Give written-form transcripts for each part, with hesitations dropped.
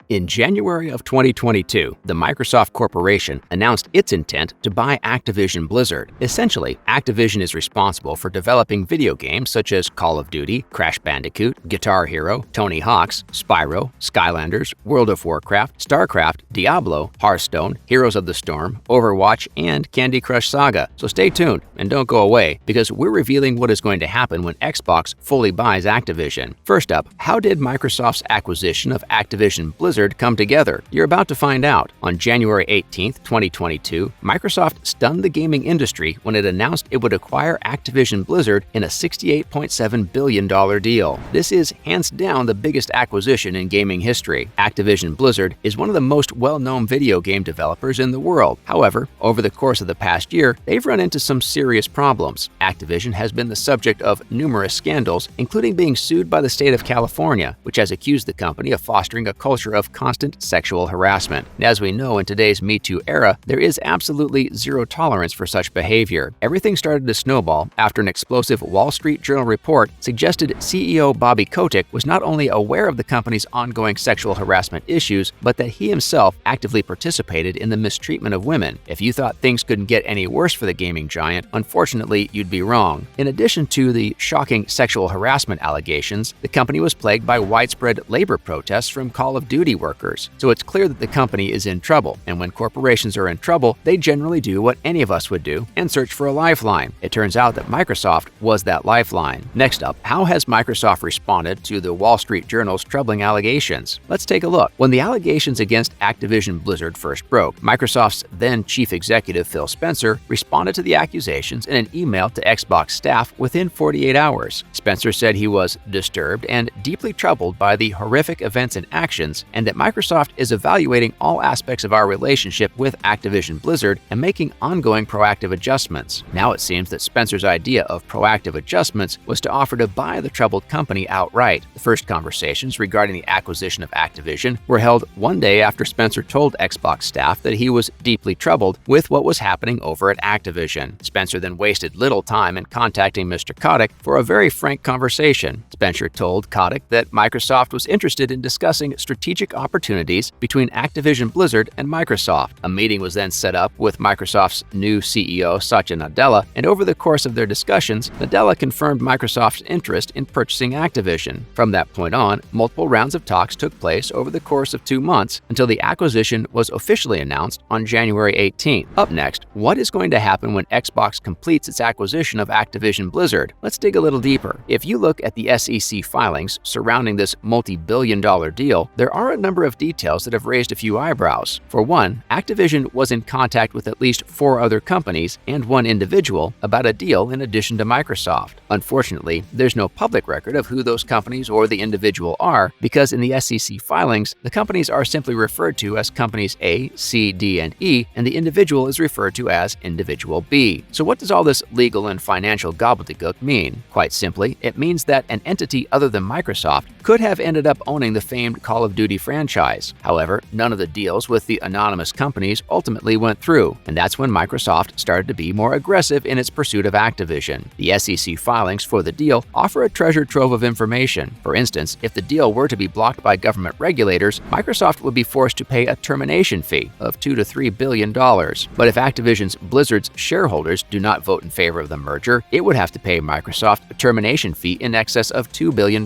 In January of 2022, the Microsoft Corporation announced its intent to buy Activision Blizzard. Essentially, Activision is responsible for developing video games such as Call of Duty, Crash Bandicoot, Guitar Hero, Tony Hawk's, Spyro, Skylanders, World of Warcraft, StarCraft, Diablo, Hearthstone, Heroes of the Storm, Overwatch, and Candy Crush Saga. So stay tuned and don't go away, because we're revealing what is going to happen when Xbox fully buys Activision. First up, how did Microsoft's acquisition of Activision Blizzard come together? You're about to find out. On January 18, 2022, Microsoft stunned the gaming industry when it announced it would acquire Activision Blizzard in a $68.7 billion deal. This is hands down the biggest acquisition in gaming history. Activision Blizzard is one of the most well-known video game developers in the world. However, over the course of the past year, they've run into some serious problems. Activision has been the subject of numerous scandals, including being sued by the state of California, which has accused the company of fostering a culture of constant sexual harassment. And as we know, in today's Me Too era, there is absolutely zero tolerance for such behavior. Everything started to snowball after an explosive Wall Street Journal report suggested CEO Bobby Kotick was not only aware of the company's ongoing sexual harassment issues, but that he himself actively participated in the mistreatment of women. If you thought things couldn't get any worse for the gaming giant, unfortunately, you'd be wrong. In addition to the shocking sexual harassment allegations, the company was plagued by widespread labor protests from Call of Duty workers. So it's clear that the company is in trouble, and when corporations are in trouble, they generally do what any of us would do and search for a lifeline. It turns out that Microsoft was that lifeline. Next up, how has Microsoft responded to the Wall Street Journal's troubling allegations? Let's take a look. When the allegations against Activision Blizzard first broke, Microsoft's then chief executive Phil Spencer responded to the accusations in an email to Xbox staff within 48 hours. Spencer said he was disturbed and deeply troubled by the horrific events and actions, and that Microsoft is evaluating all aspects of our relationship with Activision Blizzard and making ongoing proactive adjustments. Now it seems that Spencer's idea of proactive adjustments was to offer to buy the troubled company outright. The first conversations regarding the acquisition of Activision were held one day after Spencer told Xbox staff that he was deeply troubled with what was happening over at Activision. Spencer then wasted little time in contacting Mr. Kotick for a very frank conversation. Spencer told Kotick that Microsoft was interested in discussing strategic opportunities between Activision Blizzard and Microsoft. A meeting was then set up with Microsoft's new CEO, Satya Nadella, and over the course of their discussions, Nadella confirmed Microsoft's interest in purchasing Activision. From that point on, multiple rounds of talks took place over the course of 2 months until the acquisition was officially announced on January 18th. Up next, what is going to happen when Xbox completes its acquisition of Activision Blizzard? Let's dig a little deeper. If you look at the SEC filings surrounding this multi-billion-dollar deal, there are a number of details that have raised a few eyebrows. For one, Activision was in contact with at least 4 other companies and 1 individual about a deal in addition to Microsoft. Unfortunately, there's no public record of who those companies or the individual are, because in the SEC filings, the companies are simply referred to as companies A, C, D, and E, and the individual is referred to as individual B. So what does all this legal and financial gobbledygook mean? Quite simply, it means that an entity other than Microsoft could have ended up owning the famed Call of Duty franchise. However, none of the deals with the anonymous companies ultimately went through, and that's when Microsoft started to be more aggressive in its pursuit of Activision. The SEC filings for the deal offer a treasure trove of information. For instance, if the deal were to be blocked by government regulators, Microsoft would be forced to pay a termination fee of $2 to $3 billion. But if Activision's Blizzard's shareholders do not vote in favor of the merger, it would have to pay Microsoft a termination fee in excess of $2 billion.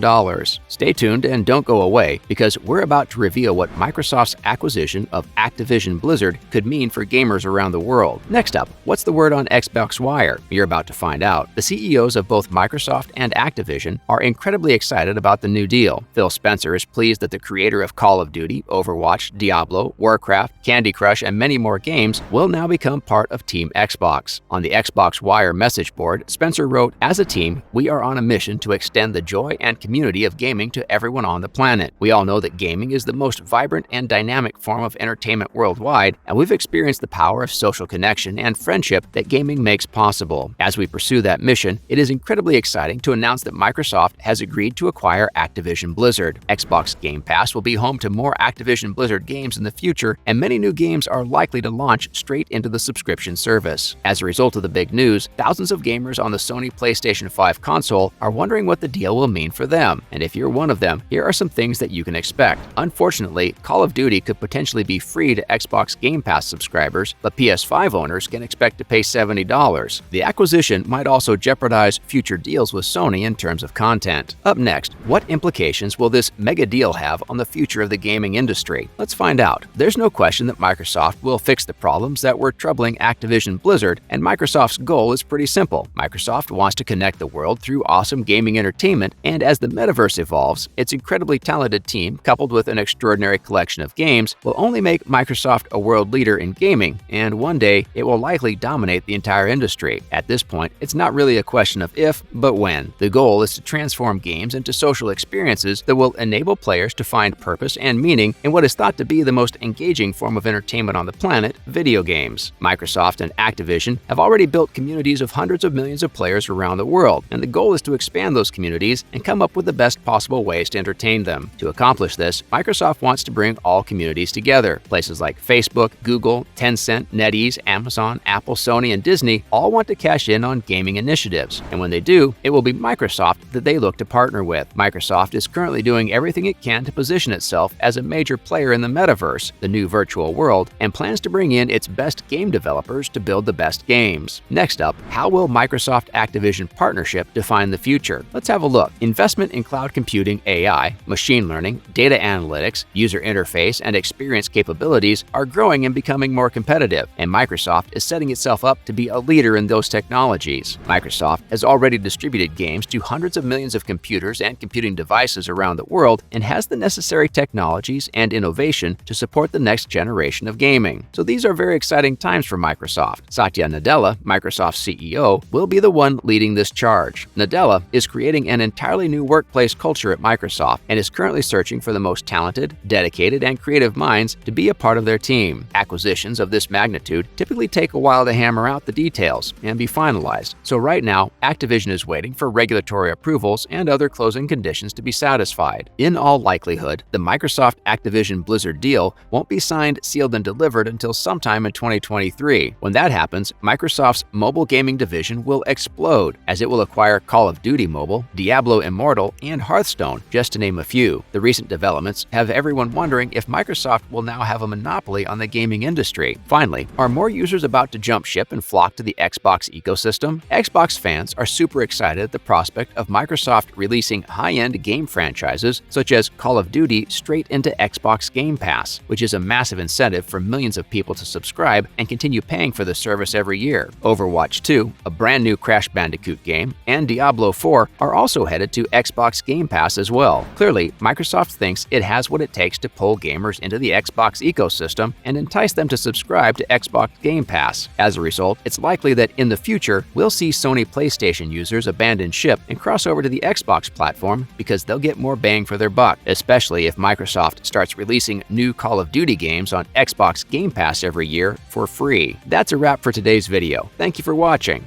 Stay tuned and don't go away, because we're about to reveal what Microsoft's acquisition of Activision Blizzard could mean for gamers around the world. Next up, what's the word on Xbox Wire? You're about to find out. The CEOs of both Microsoft and Activision are incredibly excited about the new deal. Phil Spencer is pleased that the creator of Call of Duty, Overwatch, Diablo, Warcraft, Candy Crush, and many more games will now become part of Team Xbox. On the Xbox Wire message board, Spencer wrote, "As a team, we are on a mission to extend the joy and community of gaming to everyone on the planet. We all know that gaming is the most vibrant and dynamic form of entertainment worldwide, and we've experienced the power of social connection and friendship that gaming makes possible. As we pursue that mission, it is incredibly exciting to announce that Microsoft has agreed to acquire Activision Blizzard. Xbox Game Pass will be home to more Activision Blizzard games in the future, and many new games are likely to launch straight into the subscription service. As a result of the big news, thousands of gamers on the Sony PlayStation 5 console are wondering what the deal will mean for them. And if you're one of them, here are some things that you can expect. Unfortunately, Call of Duty could potentially be free to Xbox Game Pass subscribers, but PS5 owners can expect to pay $70. The acquisition might also jeopardize future deals with Sony in terms of content. Up next, what implications will this mega deal have on the future of the gaming industry? Let's find out. There's no question that Microsoft will fix the problems that were troubling Activision Blizzard, and Microsoft's goal is pretty simple. Microsoft wants to connect the world through awesome gaming entertainment, and as the metaverse evolves, its incredibly talented team, coupled with an extraordinary collection of games, will only make Microsoft a world leader in gaming, and one day it will likely dominate the entire industry. At this point, it's not really a question of if, but when. The goal is to transform games into social experiences that will enable players to find purpose and meaning in what is thought to be the most engaging form of entertainment on the planet, video games. Microsoft and Activision have already built communities of hundreds of millions of players around the world, and the goal is to expand those communities and come up with the best possible ways to entertain them. To accomplish this, Microsoft wants to bring all communities together. Places like Facebook, Google, Tencent, NetEase, Amazon, Apple, Sony, and Disney all want to cash in on gaming initiatives, and when they do, it will be Microsoft that they look to partner with. Microsoft is currently doing everything it can to position itself as a major player in the metaverse, the new virtual world, and plans to bring in its best game developers to build the best games. Next up, how will Microsoft-Activision partnership define the future? Let's have a look. Investment in cloud computing, AI, machine learning, data analytics, user interface, and experience capabilities are growing and becoming more competitive, and Microsoft is setting itself up to be a leader in those technologies. Microsoft has already distributed games to hundreds of millions of computers and computing devices around the world and has the necessary technologies and innovation to support the next generation of gaming. So these are very exciting times for Microsoft. Satya Nadella, Microsoft's CEO, will be the one leading this charge. Nadella is creating an entirely new workplace culture at Microsoft and is currently searching for the most talented, dedicated, and creative minds to be a part of their team. Acquisitions of this magnitude typically take a while to hammer out the details and be finalized. So right now, Activision is waiting for regulatory approvals and other closing conditions to be satisfied. In all likelihood, the Microsoft-Activision Blizzard deal won't be signed, sealed, and delivered until sometime in 2023. When that happens, Microsoft's mobile gaming division will explode, as it will acquire Call of Duty Mobile, Diablo Immortal, and Hearthstone, just to name a few. The recent developments have everyone wondering if Microsoft will now have a monopoly on the gaming industry. Finally, are more users about to jump ship and flock to the Xbox ecosystem? Xbox fans are super excited at the prospect of Microsoft releasing high-end game franchises such as Call of Duty straight into Xbox Game Pass, which is a massive incentive for millions of people to subscribe and continue paying for the service every year. Overwatch 2, a brand new Crash Bandicoot game, and Diablo 4 are also headed to Xbox Game Pass as well. Clearly, Microsoft thinks it has what it takes to pull gamers into the Xbox ecosystem and entice them to subscribe to Xbox Game Pass. As a result, it's likely that in the future, we'll see Sony PlayStation users abandon ship and cross over to the Xbox platform because they'll get more bang for their buck, especially if Microsoft starts releasing new Call of Duty games on Xbox Game Pass every year for free. That's a wrap for today's video. Thank you for watching.